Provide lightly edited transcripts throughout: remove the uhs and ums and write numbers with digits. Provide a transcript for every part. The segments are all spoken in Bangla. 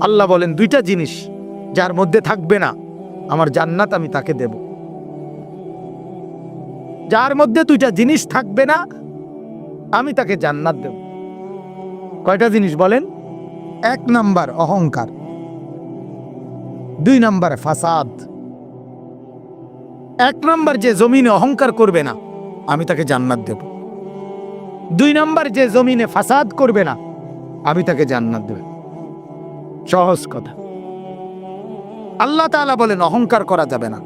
আল্লাহ বলেন দুইটা জিনিস যার মধ্যে থাকবে না আমার জান্নাত আমি তাকে দেব। যার মধ্যে দুইটা জিনিস থাকবে না আমি তাকে জান্নাত দেব। কয়টা জিনিস বলেন? 1 নাম্বার অহংকার, 2 নাম্বার ফাসাদ। 1 নাম্বার যে জমিনে অহংকার করবে না আমি তাকে জান্নাত দেব। 2 নাম্বার যে জমিনে ফাসাদ করবে না আমি তাকে জান্নাত দেব। সহজ কথা। আল্লাহ তাআলা বলেন অহংকার করা যাবে না।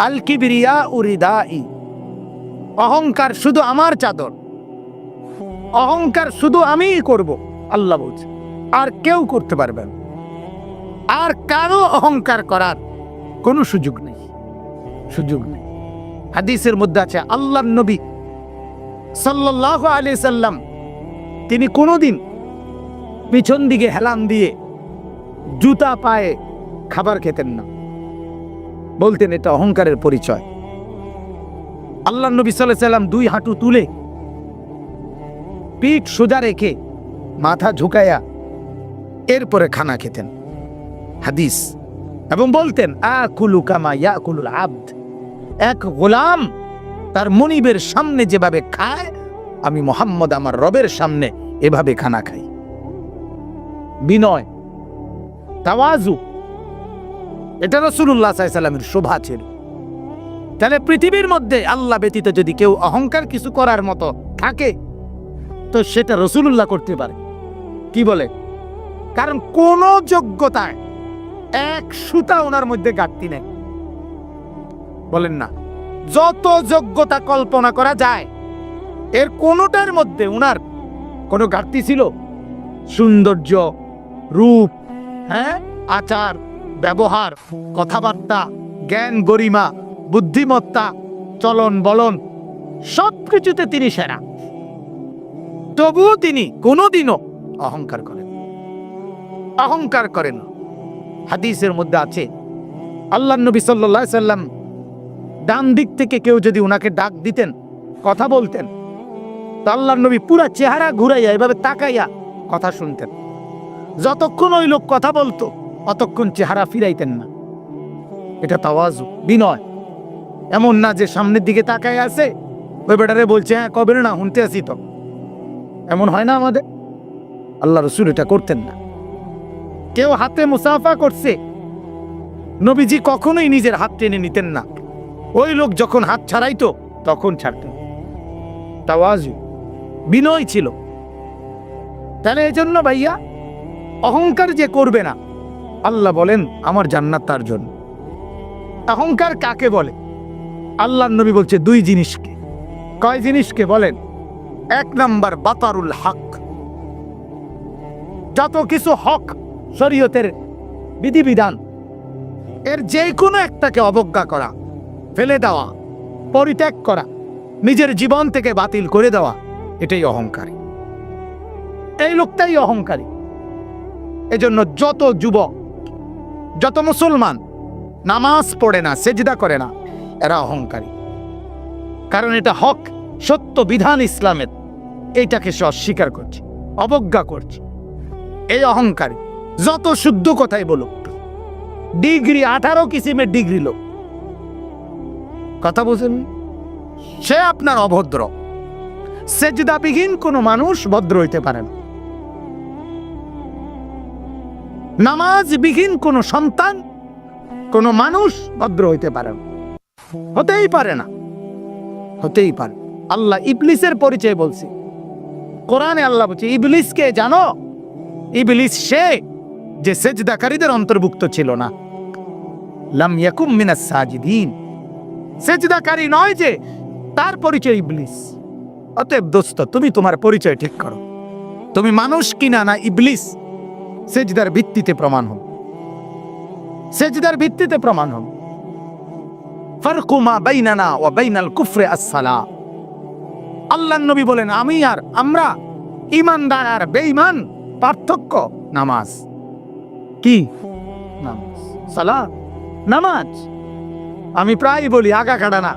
আল কিবরিয়া উরিদাই, অহংকার শুধু আমার চাদর, অহংকার শুধু আমিই করব, আল্লাহ বলছে, আর কেউ করতে পারবে না। আর কারো অহংকার করার কোনো সুযোগ নেই, সুযোগ নেই। হাদিসের মধ্যে আছে আল্লাহর নবী সাল্লাল্লাহু আলাইহি সাল্লাম তিনি কোনোদিন পিছন দিকে হেলান দিয়ে জুতা পায়ে খাবার খেতেন না, বলতেন এটা অহংকারের পরিচয়। আল্লাহর নবী সাল্লাল্লাহু আলাইহি সাল্লাম 2 হাঁটু তুলে পিঠ সোজা রেখে মাথা ঝুঁকায়া এরপরে খানা খেতেন, হাদিস। এবং বলতেন আকুলু কামা ইয়াকুলুল আবদ, এক গোলাম তার মনিবের সামনে যেভাবে খায় আমি মুহাম্মদ আমার রবের সামনে এভাবে খানা খাই। বিনয়, তাওয়াজু, এটা রাসূলুল্লাহ সাল্লাল্লাহু আলাইহি ওয়াসাল্লামের শোভা ছিল। তাহলে পৃথিবীর মধ্যে আল্লাহ ব্যতীত যদি কেউ অহংকার কিছু করার মতো থাকে তো সেটা রাসূলুল্লাহ করতে পারে। কি বলে? কারণ কোন যোগ্যতায় 1 সুতা ওনার মধ্যে ঘাটতি নেই, বলেন না? যত যোগ্যতা কল্পনা করা যায় এর কোনটার মধ্যে ওনার কোনো ঘাটতি ছিল? সৌন্দর্য, রূপ, আচার ব্যবহার, কথাবার্তা, জ্ঞান গরিমা, বুদ্ধিমত্তা, চলন বলন সবকিছুতে তিনি সেরা। তবুও তিনি কোনোদিনও অহংকার করেন, অহংকার করেন। হাদিসের মধ্যে আছে আল্লাহর নবী সাল্লাল্লাহু আলাইহি সাল্লাম ডান দিক থেকে কেউ যদি উনাকে ডাক দিতেন, কথা বলতেন, তো আল্লাহর নবী পুরা চেহারা ঘুরাইয়া এভাবে তাকাইয়া কথা শুনতেন। যতক্ষণ ওই লোক কথা বলতো অতক্ষণ চেহারা ফিরাইতেন না। এটা তাওয়াজু, বিনয়। এমন না যে সামনের দিকে তাকাই আছে ওই বেটারে বলছে হ্যাঁ কবে না শুনতে আসি, তো এমন হয় না আমাদের। আল্লাহ রাসূল এটা করতেন না। কেউ হাতে মুসাফা করছে, নবীজি কখনোই নিজের হাত টেনে নিতেন না, ওই লোক যখন হাত ছাড়াইতো তখন ছাড়তেন। তাওয়াজু, বিনয় ছিল। তাহলে এই জন্য ভাইয়া অহংকার যে করবে না আল্লাহ বলেন আমার জান্নাত তার জন্য। অহংকার কাকে বলে? আল্লাহর নবী বলছে 2 জিনিসকে। কয় জিনিসকে বলেন? 1 নাম্বার বাতারুল হক, যত কিছু হক শরীয়তের বিধিবিধান এর যে কোনো একটাকে অবজ্ঞা করা, ফেলে দেওয়া, পরিত্যাগ করা, নিজের জীবন থেকে বাতিল করে দেওয়া, এটাই অহংকারী। এই লোকটাই অহংকারী। এজন্য যত যুবক, যত মুসলমান নামাজ পড়ে না, সেজদা করে না, এরা অহংকারী। কারণ এটা হক, সত্য বিধান ইসলামের, এইটাকে সে অস্বীকার করছে, অবজ্ঞা করছে, এই অহংকারী। যত শুদ্ধ কথাই বলুক, ডিগ্রি 18 কিসিমের ডিগ্রি লোক, কথা বুঝেন, সে আপনার অভদ্র। সেজদাবিহীন কোনো মানুষ ভদ্র হইতে পারে না। নামাজবিহীন কোনো সন্তান, কোনো মানুষ ভদ্র হইতে পারে না, হতেই পারে না, হতেই পারে। আল্লাহ ইবলিসের পরিচয় বলছে কোরআনে। আল্লাহ বলছে ইবলিসকে জানো? ইবলিস সে যে সেজদাকারীদের অন্তর্ভুক্ত ছিল না। লাম ইয়াকুম মিনাস সাজিদিন, সেজদাকারী নয় যে, তার পরিচয় ইবলিস। অতএব দোস্ত, তুমি তোমার পরিচয় ঠিক করো। তুমি মানুষ কিনা না ইবলিস, সেজদার ভিত্তিতে প্রমাণ হও, সেজদার ভিত্তিতে প্রমাণ হও। ফারকু মা বাইনানা ওয়া বাইনাল কুফরি আস-সালাহ। আল্লাহর নবী বলেন আমি আর আমরা, ঈমানদার আর বেঈমান, পার্থক্য নামাজ। কি নামাজ? সালাত, নামাজ। আমি প্রায় বলি আগা কাটা না।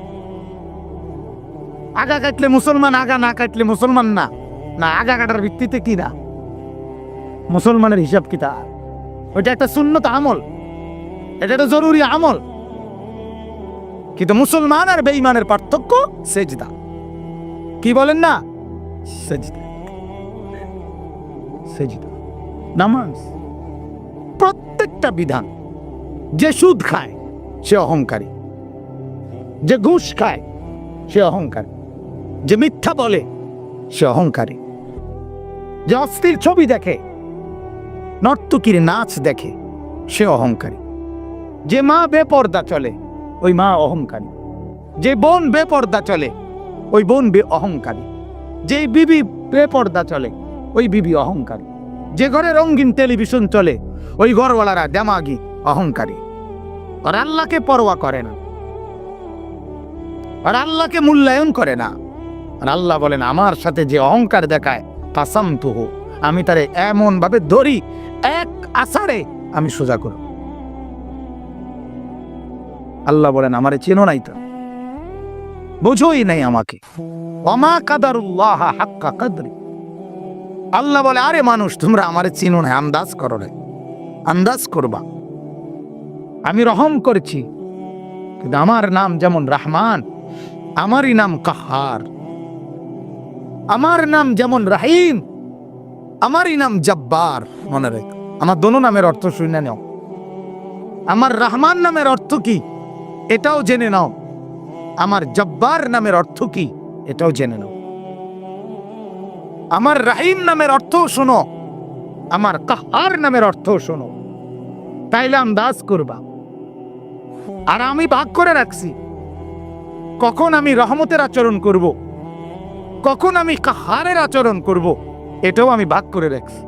আগা কাটলে মুসলমান, আগা না কাটলে মুসলমান না। না, আগা কাটার ভিত্তিতে কি না মুসলমানের হিসাব কিতাব। ওইটা একটা সুন্নত আমল, এটা একটা জরুরি আমল। কিন্তু মুসলমান আর বেঈমানের পার্থক্য সেজদা। কি বলেন না? সেজদা, সেজদা, নামাজ। প্রত্যেকটা বিধান। যে সুদ খায় সে অহংকারী, যে ঘুষ খায় সে অহংকারী, যে মিথ্যা বলে সে অহংকারী, যে অস্থির ছবি দেখে, নর্তকীর নাচ দেখে সে অহংকারী, যে মা বেপর্দা চলে ওই মা অহংকারী, যে বোন বেপর্দা চলে ওই বোন অহংকারী, যে বিবি বেপর্দা চলে ওই বিবি অহংকারী, যে ঘরে রঙিন টেলিভিশন চলে ওই ঘরওয়ালারা দেমাগি অহংকারী। আর আল্লাহকে পরোয়া করে না, আর আল্লাহকে মূল্যায়ন করে না। আর আল্লাহ বলেন আমার সাথে যে অহংকার দেখায় কাসামতুহু, আমি তারে এমন ভাবে ধরি এক আসারে আমি সোজা করব। আল্লাহ বলেন আমারে চেনো নাই, তো বুঝোই নাই আমাকে। ওমা কাদারুল্লাহ হাক্কা কদরি। আল্লাহ বলে আরে মানুষ তোমরা আমারে চিনো না, আন্দাজ করো না, আন্দাজ করবা। আমি রহম করেছি, কিন্তু আমার নাম যেমন রহমান, আমারই নাম কাহার। আমার নাম যেমন রাহিম, আমারই নাম জব্বার। মনে রেখ, আমার দোনো নামের অর্থ শুনে নাও। আমার রহমান নামের অর্থ কি এটাও জেনে নাও, আমার জব্বার নামের অর্থ কি এটাও জেনে নাও। আমার রাহিম নামের অর্থও শোনো, আমার কাহার নামের অর্থও শোনো, তাইলে আন্দাজ করবা। আর আমি ভাগ করে রাখছি কখন আমি রহমতের আচরণ করব, কখন আমি কাহারের আচরণ করব, এটাও আমি ভাগ করে রাখছি।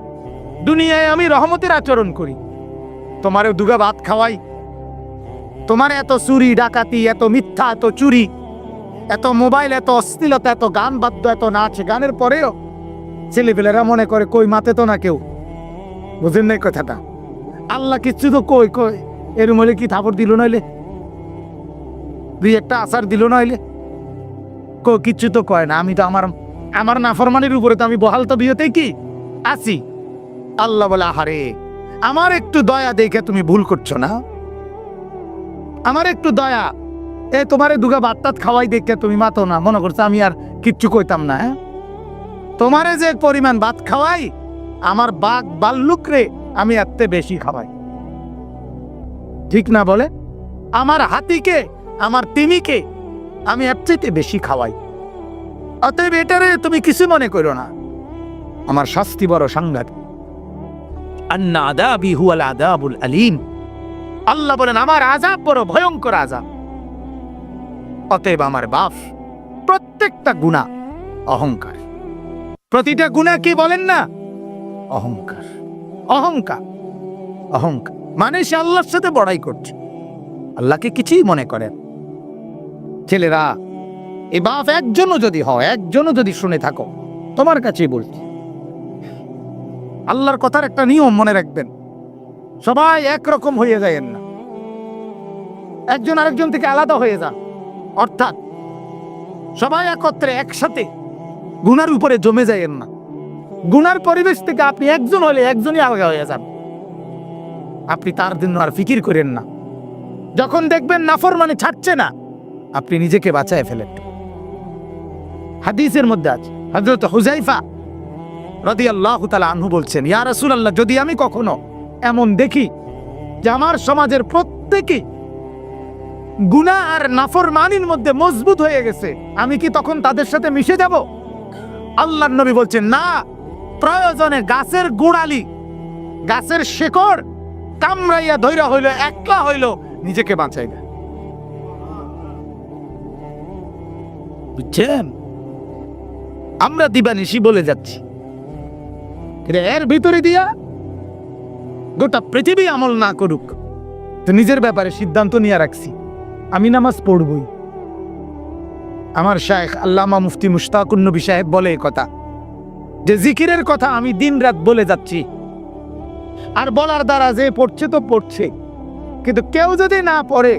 দুনিয়ায় আমি রহমতের আচরণ করি, তোমারও দুগা ভাত খাওয়াই, তোমার এত চুরি ডাকাতি, এত মিথ্যা, এত চুরি, এত মোবাইল, এত অশ্লীলতা, এত গান বাদ্য, এত নাচ গানের পরেও ছেলেপেলেরা মনে করে কই মাতে তো না কেউ। বুঝেন নাই কথাটা? আল্লাহ কিচ্ছু তো কই কই এরম হলে কি থাপড় দিল নইলে, দুই একটা আচার দিল নইলে, কিচ্ছু তো কয় না। আমি তো আমার নাফরমানির উপরে তো আমি বহাল তো বিয়েতেই কি আছি। আল্লাহ বলে আহারে আমার একটু দয়া দেখে তুমি ভুল করছো না, আমার একটু দয়া, তোমারে দুগা ভাত টাত খাওয়াই দেখে তুমি মাতো না, মনে করছো আমি আর কিচ্ছু কইতাম না। তোমারে যে পরিমাণ ভাত খাওয়াই, আমার বাঘ বাল্লুক রে আমি এত বেশি খাওয়াই, ঠিক না বলে? আমার হাতিকে, আমার তিমিকে আমি এর চাইতে বেশি খাওয়াই। অতএব এটারে তুমি কিছু মনে করো না, আমার শাস্তি বড় সাংঘাতিক। আন্না আযাবি হুয়াল আযাবুল আলীম। আল্লাহ বলেন আমার আযাব বড় ভয়ঙ্কর আযাব। অতএব আমার বাপ, প্রত্যেকটা গুনাহ অহংকার, প্রতিটা গুনাহ কি বলেন না? অহংকার, অহংকার, অহংকার। মানে সে আল্লাহর সাথে বড়াই করছে, আল্লাহকে কিছুই মনে করেন। ছেলেরা, এই বাপ একজনও যদি হয়, একজনও যদি শুনে থাকো, তোমার কাছেই বলছি, আল্লাহর কথার একটা নিয়ম মনে রাখবেন, সবাই একরকম হয়ে যায়েন না, একজন আরেকজন থেকে আলাদা হয়ে যান। অর্থাৎ সবাই একত্রে একসাথে গুনার উপরে জমে যায়েন না। গুনার পরিবেশ থেকে আপনি একজন হলে একজনই আলাদা হয়ে যান, আপনি তার জন্য আর ফিকির করেন না। যখন দেখবেন নাফরমানি ছাড়ছে না, আপনি নিজেকে বাঁচায় ফেলেন। হাদিসের মধ্যে আছে, হযরত হুযায়ফা রাদিয়াল্লাহু তাআলা আনহু বলছেন, ইয়া রাসূলুল্লাহ, যদি আমি কখনো এমন দেখি যে আমার সমাজের প্রত্যেকে গুনাহ আর নাফরমানির মধ্যে মজবুত হয়ে গেছে, আমি কি তখন তাদের সাথে মিশে যাব? আল্লাহর নবী বলছেন, না, প্রয়োজনে গাছের গোড়ালি, গাছের শেকড় কামড়াইয়া ধইরা হইল, একলা হইল, নিজেকে বাঁচাই দেয়। বুঝছেন? আমরা দিবানিশি বলে যাচ্ছি, এর ভিতরে দিয়া গোটা পৃথিবী আমল না করুক, তো নিজের ব্যাপারে সিদ্ধান্ত নিয়ে রাখছি আমি নামাজ পড়বই। আমার শায়েখ আল্লামা মুফতি মুশতাকুন নবী সাহেব বলে এই কথা, যে জিকিরের কথা আমি দিন রাত বলে যাচ্ছি, আর বলার দ্বারা যে পড়ছে তো পড়ছে, কিন্তু কেউ যদি না পড়ে,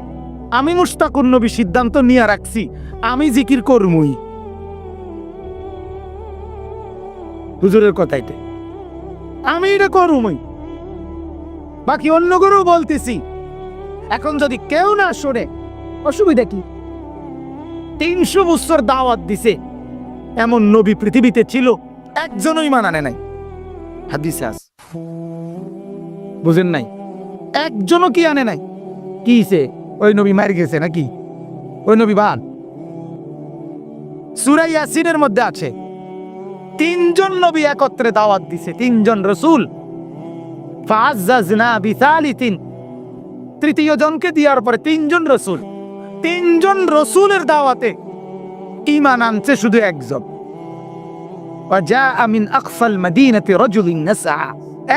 আমি মুশতাকুন নবী সিদ্ধান্ত নিয়ে রাখছি আমি জিকির করবই। হুজুরের কথা এটা, আমি এটা করবই। বাকি অন্যগুলো বলতেছি। এখন যদি কেউ না শোনে অসুবিধা কি? 300 বছর দাওয়াত দিছে, এমন নবী পৃথিবীতে ছিল, একজনও ঈমান আনে নাই। হাদিসে আছে, বুঝেন নাই? একজনও কি আনে নাই? কি হইছে? ওই নবী মার গেছে নাকি? ওই নবী বাদ? সূরা ইয়াসিনের মধ্যে আছে 3 জন নবী একত্রে দাওয়াত দিছে, 3 জন রাসূল। ফাআজ্জাজনা বিসালিতিন, তৃতীয় জনকে দেওয়ার পরে 3 জন রাসূল। 3 জন রাসূলের দাওয়াতে ঈমান আনছে শুধু একজন। ওয়াজাআ মিন আকসাল মাদিনাতি রাজুলুন নাসআ,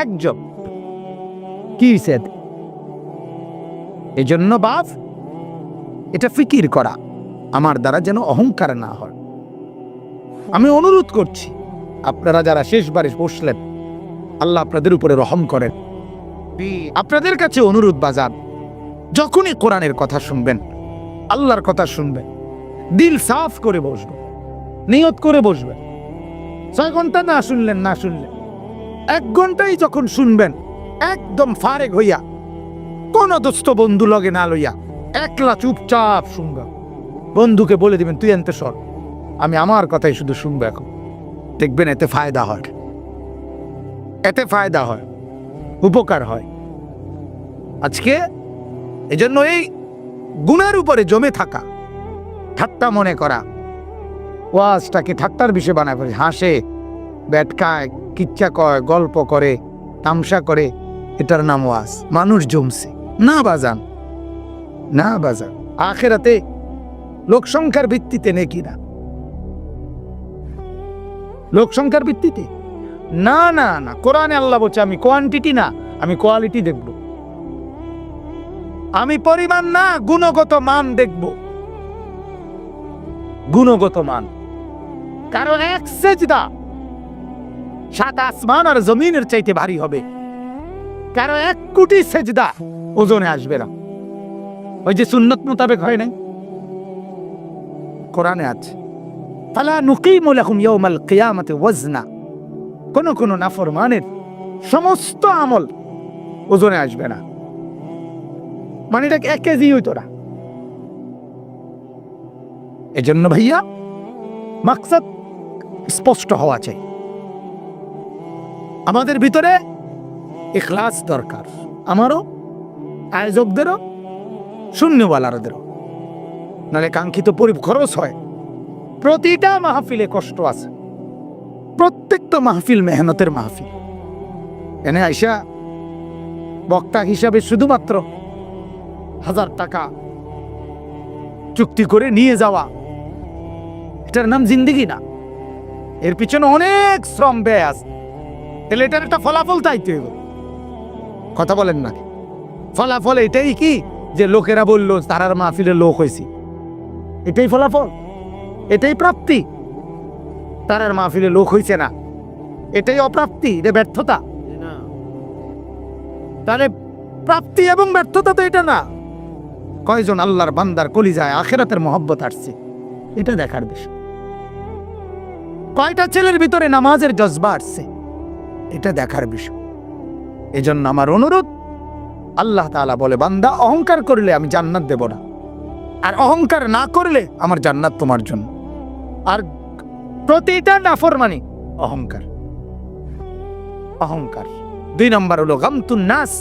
একজন। কি হইছে? এজন্য বাপ, এটা ফিকির করা আমার দ্বারা যেন অহংকার না হয়। আমি অনুরোধ করছি, আপনারা যারা শেষবারে বসলেন, আল্লাহ আপনাদের উপরে রহম করেন। আপনাদের কাছে অনুরোধ বাজার, যখনই কোরআনের কথা শুনবেন, আল্লাহর কথা শুনবেন, দিল সাফ করে বসবেন, নিয়ত করে বসবেন। 6 ঘন্টা না শুনলেন, 1 ঘন্টাই যখন শুনবেন, একদম ফারেক হইয়া, কোন দোস্ত বন্ধু লগে না লইয়া, একলা চুপচাপ শুনবেন। বন্ধুকে বলে দিবেন, তুই এনতে সর, আমি আমার কথাই শুধু শুনবো। এখন দেখবেন এতে ফায়দা হয়, এতে ফায়দা হয়, উপকার হয়। আজকে এজন্য এই গুনার উপরে জমে থাকা, ঠাট্টা মনে করা, ওয়াজটাকে ঠাট্টার বিষয় বানায় ফেলে, হাসে, ব্যাটকায়, কিচ্ছা কয়, গল্প করে, তামসা করে, এটার নাম ওয়াজ। মানুষ জমছে না বাজান, না বাজান। আখিরাতে লোকসংখ্যার ভিত্তিতে নেকি না, লোকসংখ্যার ভিত্তিতে না, না না। কোরআনে আল্লাহ বলছে, আমি কোয়ান্টিটি না, আমি কোয়ালিটি দেখব। আমি পরিমাণ না, গুণগত মান দেখব, গুণগত মান। কারণ এক সেজদা 7 আসমান আর জমিনের চাইতে ভারী হবে, কারণ 1 কোটি সেজদা ওজনে আসবে না। ওই যে সুন্নত মোতাবেক হয় নাই, কোরআনে আছে, ফালা নুকিমু লাহুম ইয়াউমাল কিয়ামাতি ওয়াজনা। কোন কোন নাফরমানের সমস্ত আমল ওজনে আসবে না, মানে এটা 1 কেজি হইতো না। এজন্য ভাইয়া মাকসাদ স্পষ্ট হওয়া চাই। আমাদের ভিতরে ইখলাস দরকার, আমারও, আয়োজকদেরও, শূন্যওয়ালাদেরও, নাহলে কাঙ্ক্ষিত খরচ হয়। প্রতিটা মাহফিলে কষ্ট আছে, প্রত্যেকটা মাহফিল মেহনতের মাহফিল। এনে আইসা বক্তা হিসাবে শুধুমাত্র 1000 টাকা চুক্তি করে নিয়ে যাওয়া, এটার নাম জিন্দেগি না। এর পিছনে অনেক শ্রম ব্যয় আছে, তাহলে এটার একটা ফলাফল চাইতে হবে। কথা বলেন না, ফলাফল এটাই কি যে লোকেরা বললো তারার মাহফিলে লোক হয়েছি, এটাই ফলাফল, এটাই প্রাপ্তি? তারার মাহফিলে লোক হয়েছে না, এটাই অপ্রাপ্তি, এটা ব্যর্থতা। তাহলে প্রাপ্তি এবং ব্যর্থতা তো এটা না। কয়জন আল্লাহর বান্দার কলিজায় আখিরাতের মহব্বত আসছে, এটা দেখার বিষয়। কয়টা ছেলের ভিতরে নামাজের জজবা আসছে, এটা দেখার বিষয়। এজন্য আমার অনুরোধ, আল্লাহ তাআলা বলে, বান্দা অহংকার করলে আমি জান্নাত দেব না, আর অহংকার না করলে আমার জান্নাত তোমার জন্য। আর প্রতিটা নাফরমানি অহংকার, অহংকার। 2 নম্বর হলো গামতুন নাস,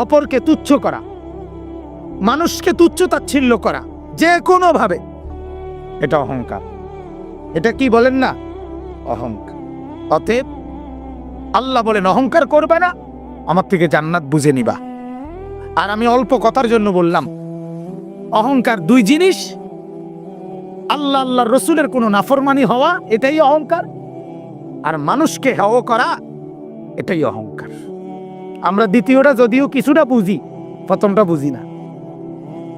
অপরকে তুচ্ছ করা, মানুষকে তুচ্ছ তাচ্ছিল্য করা যে কোনো ভাবে, এটা অহংকার। এটা কি বলেন না? অহংকার। অতএব আল্লাহ বলেন অহংকার করবে না, আমার থেকে জান্নাত বুঝে নিবা। আর আমি অল্প কথার জন্য বললাম, অহংকার 2 জিনিস, আল্লাহ আল্লাহর রসুলের কোনো নাফরমানি হওয়া, এটাই অহংকার, আর মানুষকে হেয় করা, এটাই অহংকার। আমরা দ্বিতীয়টা যদিও কিছুটা বুঝি, প্রথমটা বুঝি না।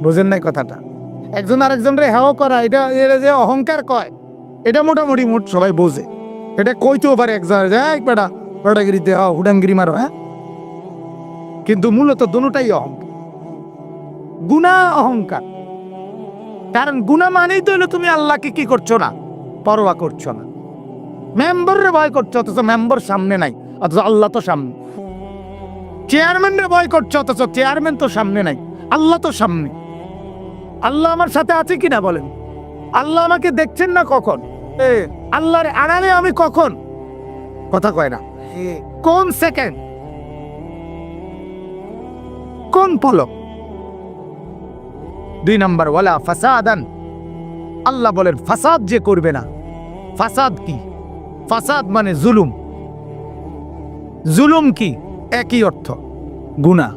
বুঝেন নাই কথাটা? একজন আরেকজনের হেয় করা, এটা যে অহংকার কয়, এটা মোটামুটি সবাই বোঝে। এটা কইতেও পারে একজন, বেটা বেটাগিরিতে হুডাঙ্গিরি মারো, হ্যাঁ, কিন্তু মূলত দুটোটাই অহংকার। গুনাহ অহংকার, কারণ গুনাহ মানেই তো হলো তুমি আল্লাহকে কি করছো না, পরোয়া করছো না। মেম্বারের ভয় করছো, অথচ মেম্বার সামনে নাই, অথচ আল্লাহ তো সামনে। চেয়ারম্যানরে ভয় করছো, অথচ চেয়ারম্যান তো সামনে নাই, আল্লাহ তো সামনে। আল্লাহ আমার সাথে আছে কিনা বলেন? আল্লাহ আমাকে দেখছেন না কখন? আল্লাহর আড়ালে আমি কখন? কথা কয় না। কোন সেকেন্ড, কোন পলক? 2 নাম্বার, ওয়ালা ফাসাদান। আল্লাহ বলেন ফাসাদ যে করবে না। ফাসাদ কি? ফাসাদ মানে জুলুম। জুলুম কি? একই অর্থ, গুনাহ।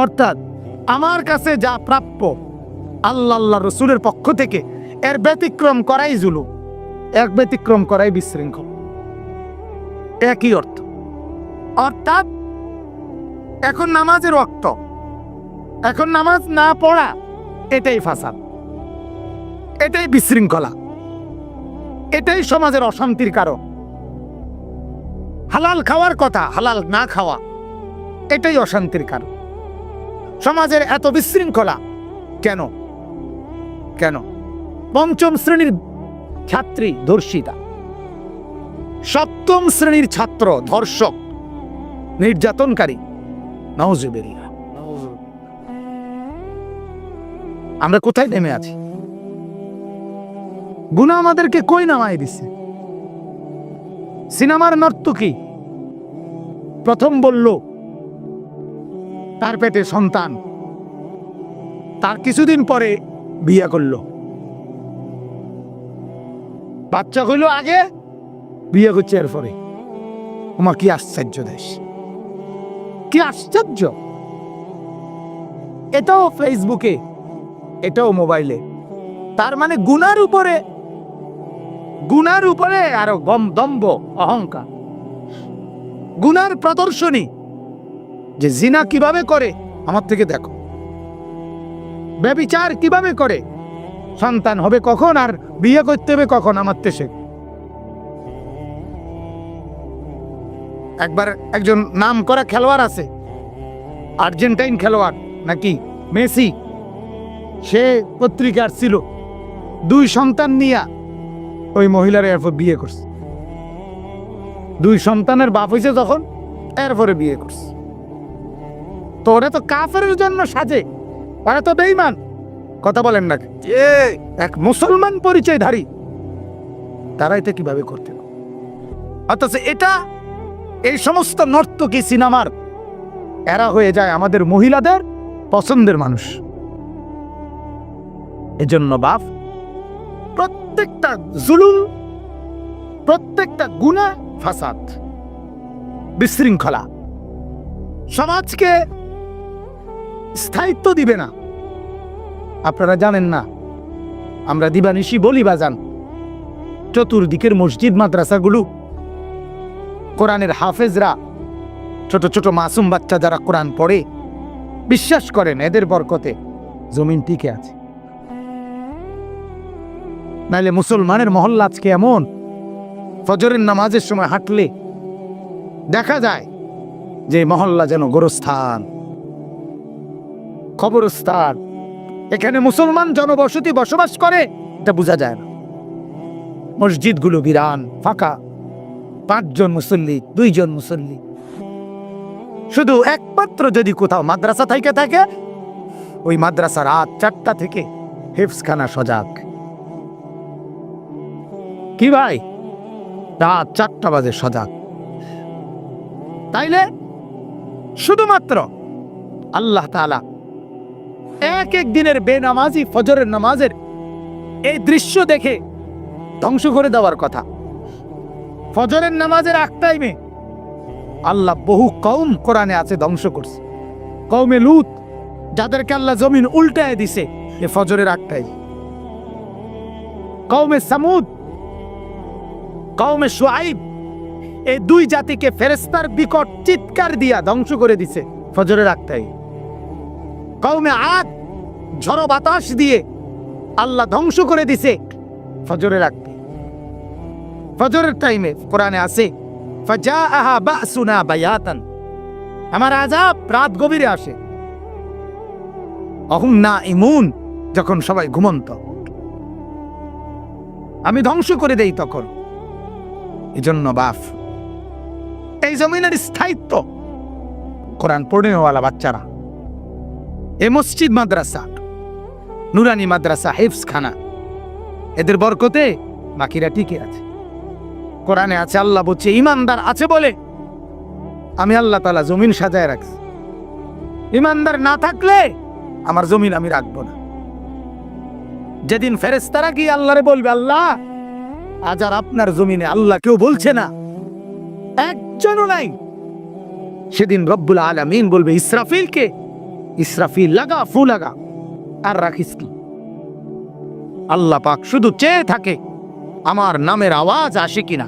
অর্থাৎ আমার কাছে যা প্রাপ্য আল্লাহ রসুলের পক্ষ থেকে, এর ব্যতিক্রম করাই জুলুম, এক ব্যতিক্রম করাই বিশৃঙ্খল। একই অর্থ। অর্থাৎ এখন নামাজের ওয়াক্ত, এখন নামাজ না পড়া, এটাই ফাসাদ, এটাই বিশৃঙ্খলা, এটাই সমাজের অশান্তির কারণ। হালাল খাওয়ার কথা, হালাল না খাওয়া, এটাই অশান্তির কারণ। সমাজের এত বিশৃঙ্খলা কেন? কেন? 5ম শ্রেণীর ছাত্রী ধর্ষিতা, 7ম শ্রেণীর ছাত্র ধর্ষক, নির্যাতনকারী। নাউজুবিল্লাহ। আমরা কোথায় নেমে আছি? গুনাহ আমাদেরকে কই নামাই দিছে? সিনেমার নর্তকী প্রথম বলল তার পেটে সন্তান, তার কিছুদিন পরে বিয়ে করল, বাচ্চা হইল আগে, বিয়ে করছে এরপরে। তোমার কি আশ্চর্য দেশ, কি আশ্চর্য! এটাও ফেসবুকে, এটাও মোবাইলে। তার মানে গুনার উপরে আরো দম্ভ, অহংকার, গুনার প্রদর্শনী। যে জিনা কিভাবে করে আমার থেকে দেখো, ব্যভিচার কিভাবে করে, সন্তান হবে কখন আর বিয়ে করতে হবে কখন আমার দেশে। একবার একজন নাম করা খেলোয়াড় আছে, আর্জেন্টাইন খেলোয়াড় নাকি মেসি, সে পত্রিকার ছিল, 2 সন্তান নিয়ে ওই মহিলার এরপর বিয়ে করছে। 2 সন্তানের বাপ হয়েছে যখন, এরপরে বিয়ে করছে। তো ওরা তো কাফেরের জন্য সাজে, ওরা তো বেঈমান। কথা বলেন না? এক মুসলমান পরিচয়ধারী তারা এটা কিভাবে করতে? অথচ এটা, এই সমস্ত নর্তকী সিনেমার এরা হয়ে যায় আমাদের মহিলাদের পছন্দের মানুষ। এজন্য বাপ, প্রত্যেকটা জুলুম, প্রত্যেকটা গুনাহ ফাসাদ, বিশৃঙ্খলা সমাজকে স্থায়িত্ব দিবে না। আপনারা জানেন না, আমরা দিবানিশি বলি বাজান, চতুর্দিকের মসজিদ মাদ্রাসাগুলো, কোরআনের হাফেজরা, ছোট ছোট মাসুম বাচ্চা যারা কোরআন পড়ে, বিশ্বাস করেন এদের বরকতে জমিন টিকে আছে। নাইলে মুসলমানের মহল্লা আজকে এমন, ফজরের নামাজের সময় হাঁটলে দেখা যায় যে মহল্লা যেন গোরস্থান, কবরস্থান। এখানে মুসলমান জনবসতি বসবাস করে এটা বোঝা যায় না। মসজিদগুলো বিরান, ফাঁকা, 5 জন মুসল্লি, 2 জন মুসল্লি। শুধু একমাত্র যদি কোথাও মাদ্রাসা থাকে, ওই মাদ্রাসা রাত 4টা থেকে হেফজখানা সজাগ। কি ভাই, রাত 4টা বাজে সজাগ। তাইলে শুধুমাত্র আল্লাহ তাআলা এক দিনের বেনামাজি ফজরের নামাজের এই দৃশ্য দেখে ধ্বংস করে দেওয়ার কথা। ফজরের নামাজের আগ টাইমে আল্লাহ বহু কওম কোরআনে আছে ধ্বংস করছে। কওমে লূত, যাদেরকে আল্লাহ জমিন উল্টায় দিছে এ ফজরের আগ টাইমে। কওমে সামুদ, কওমে শুআইব, এই 2 জাতিকে ফেরেশতার বিকট চিৎকার দিয়া ধ্বংস করে দিছে ফজরের আগ টাইমে। কওমে আদ, ঝড়ো বাতাস দিয়ে আল্লাহ ধ্বংস করে দিছে ফজরের আগ। ফজরের টাইমে কোরআনে আছে ফাজাআহা বাসুনা বায়াতান, আমার আযাব রাত গভীরে আসে। অহুম নাঈমুন, যখন সবাই ঘুমন্ত, আমি ধ্বংস করে দেই তখন। এজন্য বাপ, এই জমিনের স্থায়িত্ব কোরআন পড়নেওয়ালা বাচ্চারা, এ মসজিদ মাদ্রাসা, নুরানি মাদ্রাসা, হিফজ খানা, এদের বরকতে বাকিরা টিকে আছে। কোরআনে আছে, আল্লাহ বলছে ইমানদার আছে বলে আমি আল্লাহ তাআলা জমিন সাজায় রাখছি। ইমানদার না থাকলে আমার জমিন আমি রাখবো না। যেদিন ফেরেশতারা গিয়ে আল্লাহরে বলবে, আল্লাহ আজ আর আপনার জমিনে আল্লাহ কেউ বলছে না, একজনও নাই, সেদিন রব্বুল আলামিন বলবে ইসরাফিলকে, ইসরাফিল লাগা ফু লাগা, আর রাখিস কি। আল্লাহ পাক শুধু চেয়ে থাকে আমার নামের আওয়াজ আসে কিনা।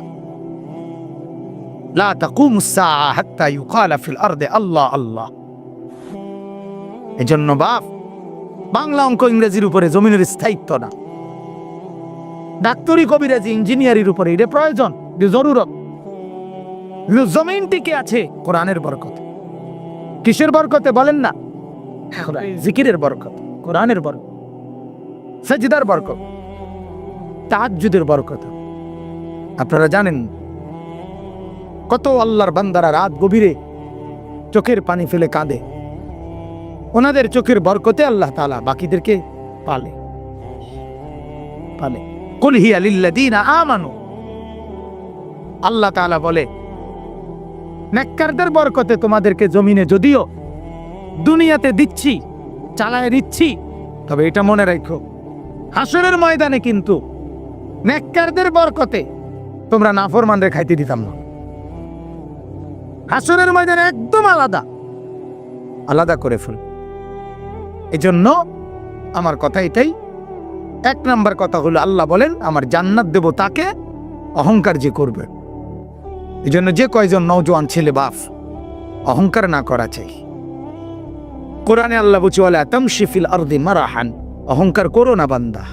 লা তাকুমুস সাআ হাত্তা ইউকালা ফিল আরদি আল্লাহ আল্লাহ। এজন্য বাপ, বাংলা অঙ্ক ইংরেজির উপরে জমিনের স্থায়িত্ব না। ডাক্তারি, কবিরাজি, ইঞ্জিনিয়ারির উপরে এটা প্রয়োজন, এটা জরুরত। জমিন টিকে আছে কোরআনের বরকত। কিসের বরকতে বলেন না? জিকিরের বরকত, কোরআনের বরকত, সাজদার বরকত, তাহাজ্জুদের বরকত। আপনারা জানেন কত আল্লাহর বান্দারা রাত গভীরে চোখের পানি ফেলে কাঁদে। ওনাদের চোখের বরকতে আল্লাহ তাআলা বাকিদেরকে পালে পালে। কুল হিয়া লিল্লাযীনা আমানু, আল্লাহ তাআলা বলে নেককারদের বরকতে তোমাদেরকে জমিনে যদিও দুনিয়াতে দিচ্ছি, চালায় দিচ্ছি, তবে এটা মনে রাখো হাসরের ময়দানে কিন্তু নেককারদের বরকতে তোমরা নাফরমানদের খাইতে দিতাম না। হাসরের ময়দানে একদম আলাদা আলাদা করে ফেল। এজন্য আমার কথা এটাই, এক নাম্বার কথা হলো আল্লাহ বলেন আমার জান্নাত দেব তাকে অহংকার যে করবে। এজন্য যে কয়জন নওজোয়ান ছেলে বাপ অহংকার না করা চাই। কোরআনে আল্লাহ বলছে ওয়ালা তামশি ফিল আরদি মারাহান, অহংকার করো না বান্দা।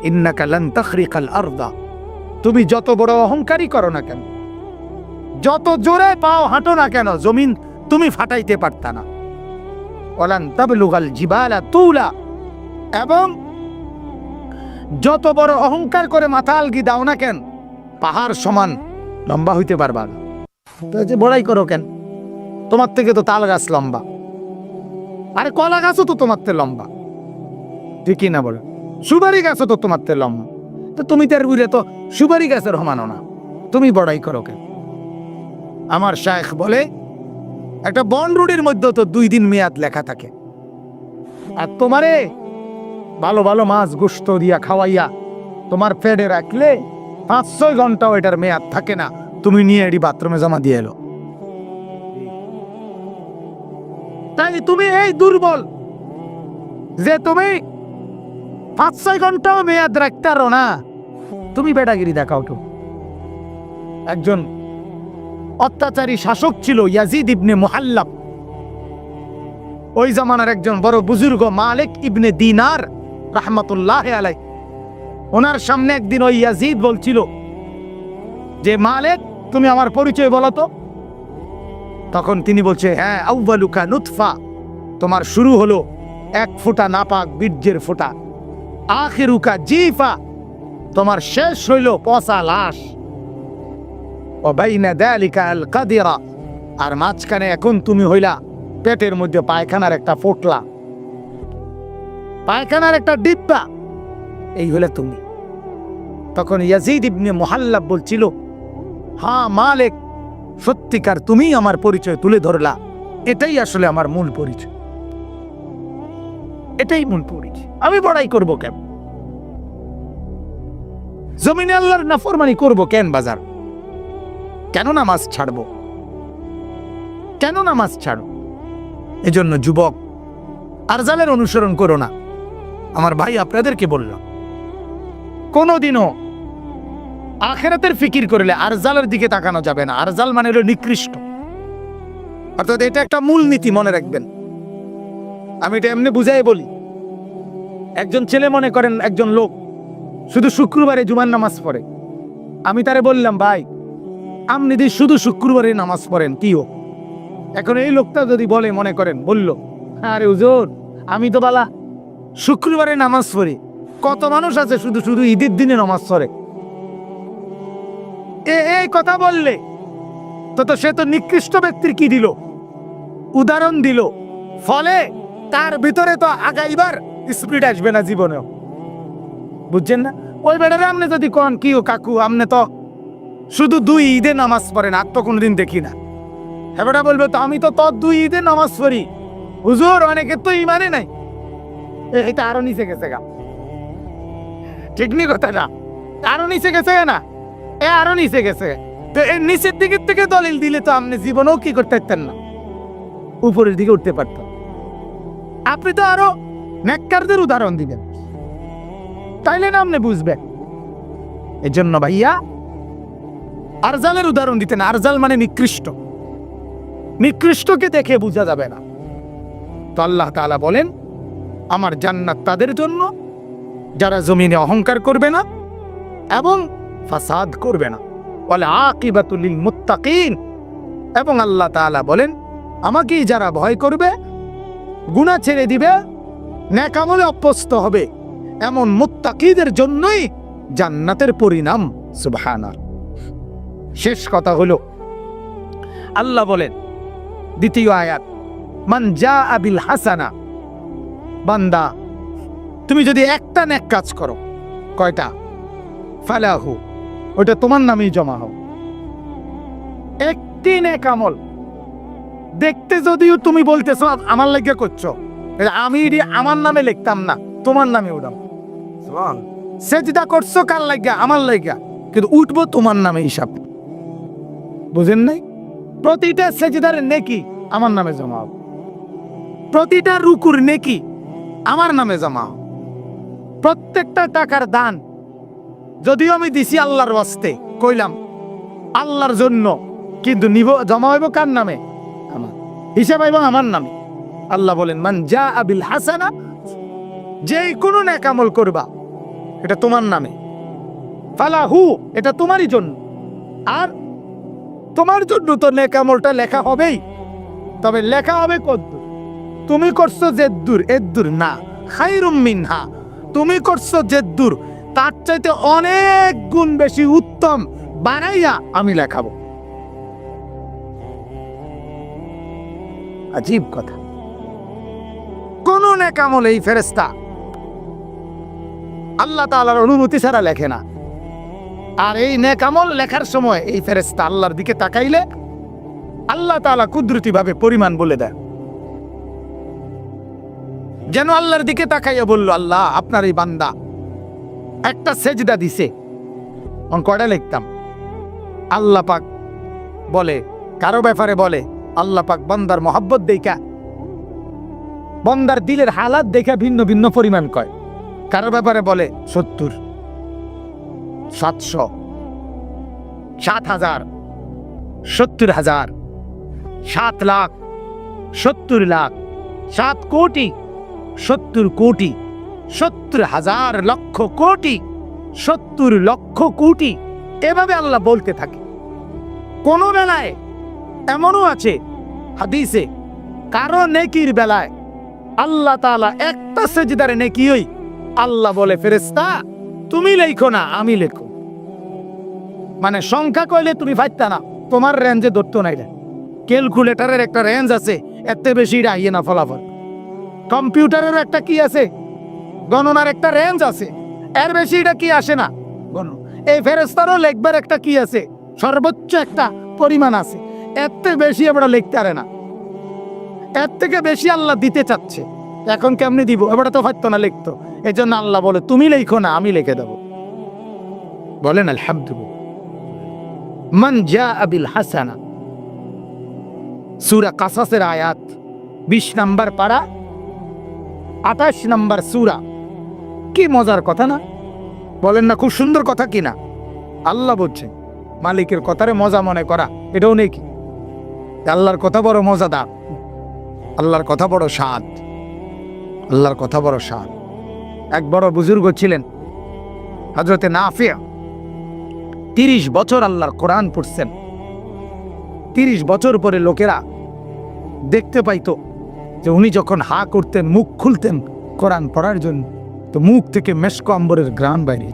ইন্নাকা লান তাখরিকাল আরদা, তুমি যত বড় অহংকারই করো না কেন, যত জোরে পাও হাঁটো না কেন, জমিন তুমি ফাটাইতে পারতা না। ওয়ালান তাবলুগাল জিবালা তুলা, এবং যত বড় অহংকার করে মাথা আলগি দাও না কেন, পাহাড় সমান লম্বা হইতে পারবা না। তো যে বড়াই করো কেন, তোমার থেকে তো তাল গাছ লম্বা, আরে কলা গাছও তো তোমার থেকে লম্বা, ঠিকই না বলে? সুপারি গাছও তো তোমার থেকে লম্বা, তো তুমি তার উড়ে তো সুপারি গাছের সমানো না, তুমি বড়াই করো কেন? আমার শায়েখ বলে একটা বন রুটির মধ্যে তো 2 দিন মেয়াদ লেখা থাকে, আর তোমারে ভালো ভালো মাছ গোশত দিয়া খাওয়াইয়া তোমার পেটে রাখলে 5-6 ঘন্টাও এটার মেয়াদ থাকে না, তুমি নিয়ে এটি বাথরুমে জমা দিয়ে এলো। তাই তুমি এই দুর্বল যে তুমি 5-6 ঘন্টাও মেয়াদ রাখতে পারো না, তুমি বেটাগিরি দেখাও তো। একজন অত্যাচারী শাসক ছিল ইয়াজিদ ইবনে মুহাল্লাব, ওই জামানার একজন বড় বুজুর্গ মালিক ইবনে দিনার রাহমাতুল্লাহ আলাইহি। ওনার সামনে একদিন ওই ইয়াজিদ বলছিল যে মালিক তুমি আমার পরিচয় বলো তো। তখন তিনি বলছে হ্যাঁ, আউয়ালুকা নুতফা, তোমার শুরু হলো 1 ফোঁটা নাপাক বীর্যের ফোঁটা, আখিরুকা জিফা, তোমার শেষ হইল পচা লাশ, ওয়া বাইনা যালিকা আল কাদিরা, আর মাঝখানে এখন তুমি হইলা পেটের মধ্যে পায়খানার একটা পোটলা, পায়খানার একটা ডিব্বা, এই হলে তুমি। তখন ইয়াজিদ ইবনে মুহাল্লাব বলছিল হ্যাঁ মালিক, সত্যিকার তুমি আমার পরিচয় তুলে ধরলা, এটাই আসলে আমার মূল পরিচয়, এটাই মূল পরিচয়। আমি বড়াই করব কেন? জমিনে আল্লাহর নাফরমানি করব কেন? বাজার কেন নামাজ ছাড়বো? কেন নামাজ ছাড়ো? এজন্য যুবক আরজালের অনুসরণ করো না। আমার ভাই আপনাদেরকে বললাম, কোনোদিনও আখিরাতের ফিকির করলে আরজালের দিকে তাকানো যাবে না। আরজাল মানে হলো নিকৃষ্ট, অর্থাৎ এটা একটা মূল নীতি, মনে রাখবেন। আমি এটা এমনি বুঝাই বলি। একজন ছেলে মনে করেন একজন লোক শুধু শুক্রবারে জুমার নামাজ পড়ে, আমি তারে বললাম ভাই আপনি যদি শুধু শুক্রবারে নামাজ পড়েন কি হোক? এখন এই লোকটা যদি বলে, মনে করেন বলল আরে হুজুর আমি তো বালা শুক্রবারে নামাজ পড়ি, কত মানুষ আছে শুধু শুধু ঈদের দিনে নামাজ পড়ে, এই কথা বললে তো সে তো নিকৃষ্ট ব্যক্তির কি দিল? উদাহরণ দিল, ফলে তার ভিতরে তো আগাইবার স্পিরিট আসবে না জীবনেও। বুঝছেন না? ওই বেটারে আপনি যদি কন কি ও কাকু আপনি তো শুধু 2 ঈদে নামাজ পড়েন, আর তো কোনোদিন দেখি না, হ্যাঁ বেটা বলবে তো আমি তো 2 ঈদে নামাজ পড়ি হুজুর, অনেকের তো ইমানে নাই। এটা আরো নিচে গেছে গা, ঠিক নি কথাটা? আরো নিচে গেছে না, আরো নিচে গেছে। তো এর নিচের দিকের থেকে দলিল দিলে তো আপনি জীবনেও কি করতে পারতেন না, উপরের দিকে উঠতে পারতেন। আপনি তো আরো নেককারদের উদাহরণ দিবেন, তাইলে না আপনি বুঝবেন। এর জন্য ভাইয়া আরজালের উদাহরণ দিতেন। আরজাল মানে নিকৃষ্ট, নিকৃষ্টকে দেখে বোঝা যাবে না। তো আল্লাহ তাআলা বলেন আমার জান্নাত তাদের জন্য যারা জমিনে অহংকার করবে না এবং ফাসাদ করবে না। ওয়াল আকিবাতুল লিল মুত্তাকিন। এবং আল্লাহ তাআলা বলেন আমাকেই যারা ভয় করবে, গুনাহ ছেড়ে দিবে, নেক আমলে অভ্যস্ত হবে, এমন মুত্তাকিদের জন্যই জান্নাতের পরিণাম। সুবহানাল্লাহ। শেষ কথা হলো আল্লাহ বলেন দ্বিতীয় আয়াত, মান জাআ বিল হাসানা, বান্দা তুমি যদি একটা নেক কাজ করো, কয়টা? ফালাহু, ওটা তোমার নামেই জমা হোক। একটি নেক আমল দেখতে যদিও তুমি বলতেছো আমার লাগে করছো, আমি আমার নামে লিখতাম না, তোমার নামে উঠাম। সেজদা করছো কার লাগা? আমার লাগা, কিন্তু উঠবো তোমার নামে হিসাব। বুঝেন নাই? প্রতিটা সেজদার নেকি আমার নামে জমা হোক, প্রতিটা রুকুর নেকি আমার নামে জমা হোক, প্রত্যেকটা টাকার দান যদিও আমি দিছি আল্লাহর ওয়াস্তে, কইলাম আল্লাহর জন্য, কিন্তু নিব জমা হইব কার নামে? আমার। হিসাব হইব আমার নামে। আল্লাহ বলেন মান জাআ বিল হাসানা, যে কোনো নেক আমল করবা এটা তোমার নামে, ফালাহু, এটা তোমারই জন্য। আর তোমার জন্য তো নেক আমলটা লেখা হবেই, তবে লেখা হবে কদ্দুর? তুমি করছো জেদ্দুর, এদ্দুর না, খায়রুম মিনহা, তুমি করছো জেদ্দুর, তার চাইতে অনেক গুণ বেশি উত্তম বানাইয়া আমি লেখাবো। আজীব কথা। কোন নেক আমল এই ফেরেশতা আল্লাহ তাআলার অনুমতি ছাড়া লেখে না। আর এই নেক আমল লেখার সময় এই ফেরেশতা আল্লাহর দিকে তাকাইলে আল্লাহ তাআলা কুদরতি ভাবে পরিমাণ বলে দেয়, যেন আল্লাহর দিকে তাকাইয়া বলল আল্লাহ আপনার এই বান্দা একটা সেজদা দিছে, কয়টা লিখতাম? আল্লাহ পাক বলে কারো ব্যাপারে বলে আল্লাহ পাক বান্দার মহব্বত দেখা, বান্দার দিলের হালাত দেখা ভিন্ন ভিন্ন পরিমাণ কয়। কারো ব্যাপারে বলে 70, 700, 7,000, 70,000, 7 লাখ, 70 লাখ, 7 কোটি, 70 কোটি, 70,000 লক্ষ কোটি, 70 লক্ষ কোটি, এভাবে আল্লাহ বলতে থাকে। কোন বেলায় এমনও আছে হাদিসে, কারো নেকির বেলায় আল্লাহ তাআলা একটা সেজদার নেকিই আল্লাহ বলে ফেরেশতা তুমি লেখো না, আমি লেখো। মানে সংখ্যা কইলে তুমি পাইতা না, তোমার রেঞ্জে ধরতো নাই। ক্যালকুলেটরের একটা রেঞ্জ আছে, এত বেশি আইয়ে না ফলাফল। কম্পিউটারের একটা কি আছে, গণনার একটা রেঞ্জ আছে, এর বেশি এটা কি আসে না গণ। এই ফেরেশতারও লেখবার একটা কি আছে, সর্বোচ্চ একটা পরিমাণ আছে, এত বেশি আমরা লিখতে পারে না। এর থেকে বেশি আল্লাহ দিতে চাচ্ছে, এখন কেমনি দিব? এবারে তো হয়তো না লিখতো, এই জন্য আল্লাহ বলে তুমি লেখো না, আমি লিখে দেব। বলেন আলহামদুলিল্লাহ। মান জাআ বিল হাসানা, সূরা কাসাসের আয়াত 20 নম্বর পারা, 28 নম্বর সূরা। কি মজার কথা না? বলেন না খুব সুন্দর কথা কিনা? আল্লাহ বলছেন মালিকের কথারে মজা মনে করা এটাও নেই কি? আল্লাহর কথা বড় মজাদার, আল্লাহর কথা বড় স্বাদ, আল্লাহর কথা বড় স্বাদ। এক বড় বুজুর্গ ছিলেন হযরতে নাফি, 30 বছর আল্লাহর কোরআন পড়ছেন। 30 বছর পরে লোকেরা দেখতে পাইতো যে উনি যখন হা করতেন, মুখ খুলতেন কোরআন পড়ার জন্য, তো মুখ থেকে মেশক আম্বরের ঘ্রাণ বাইরে।